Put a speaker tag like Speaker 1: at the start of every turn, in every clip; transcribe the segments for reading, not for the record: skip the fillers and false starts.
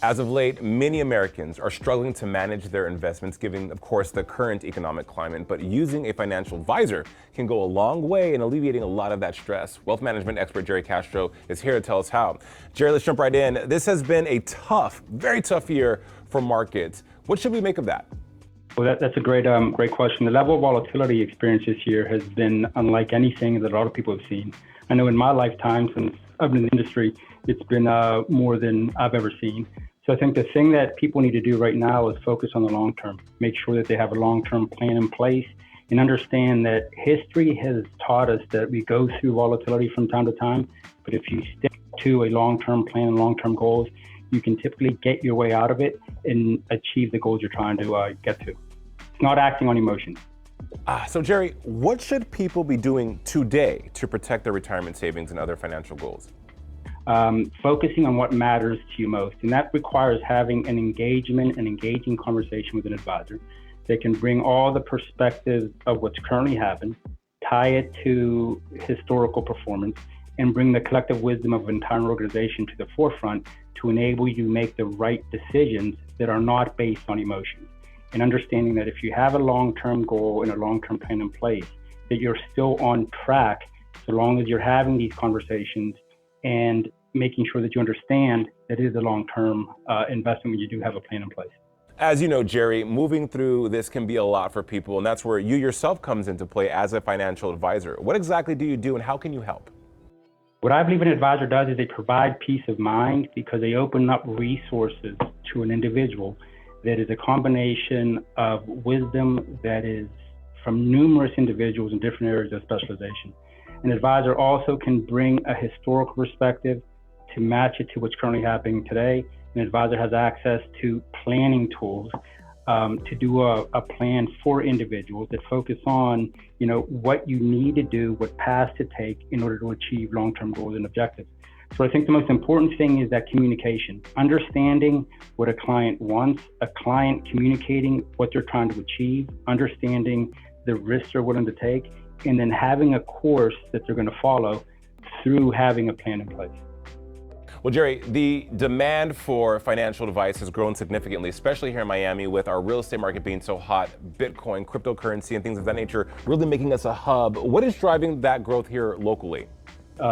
Speaker 1: As of late, many Americans are struggling to manage their investments, given, of course, the current economic climate. But using a financial advisor can go a long way in alleviating a lot of that stress. Wealth management expert Jerry Castro is here to tell us how. Jerry, let's jump right in. This has been a tough, very tough year for markets. What should we make of that?
Speaker 2: Well, that's a great question. The level of volatility experienced this year has been unlike anything that a lot of people have seen. I know in my lifetime, since I've been in the industry, it's been more than I've ever seen. So I think the thing that people need to do right now is focus on the long term. Make sure that they have a long-term plan in place and understand that history has taught us that we go through volatility from time to time. But if you stick to a long-term plan and long-term goals, you can typically get your way out of it and achieve the goals you're trying to get to. It's not acting on emotion.
Speaker 1: So Jerry, what should people be doing today to protect their retirement savings and other financial goals?
Speaker 2: Focusing on what matters to you most. And that requires having an engaging conversation with an advisor that can bring all the perspectives of what's currently happened, tie it to historical performance, and bring the collective wisdom of an entire organization to the forefront to enable you to make the right decisions that are not based on emotion. And understanding that if you have a long-term goal and a long-term plan in place, that you're still on track so long as you're having these conversations and making sure that you understand that it is a long-term investment when you do have a plan in place.
Speaker 1: As you know, Jerry, moving through this can be a lot for people, and that's where you yourself comes into play as a financial advisor. What exactly do you do and how can you help?
Speaker 2: What I believe an advisor does is they provide peace of mind because they open up resources to an individual that is a combination of wisdom that is from numerous individuals in different areas of specialization. An advisor also can bring a historical perspective to match it to what's currently happening today. An advisor has access to planning tools to do a plan for individuals that focus on, what you need to do, what paths to take in order to achieve long-term goals and objectives. So I think the most important thing is that communication, understanding what a client wants, a client communicating what they're trying to achieve, understanding the risks they're willing to take, and then having a course that they're going to follow through having a plan in place.
Speaker 1: Well, Jerry, the demand for financial advice has grown significantly, especially here in Miami with our real estate market being so hot, Bitcoin, cryptocurrency, and things of that nature really making us a hub. What is driving that growth here locally?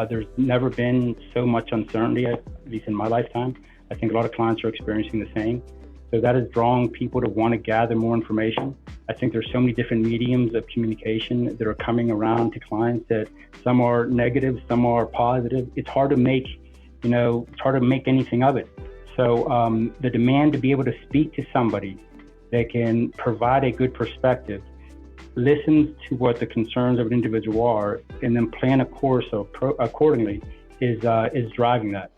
Speaker 2: There's never been so much uncertainty, at least in my lifetime. I think a lot of clients are experiencing the same. So that is drawing people to want to gather more information. I think there's so many different mediums of communication that are coming around to clients that some are negative, some are positive. It's hard to make, anything of it. So the demand to be able to speak to somebody that can provide a good perspective, listens to what the concerns of an individual are, and then plan a course accordingly is driving that.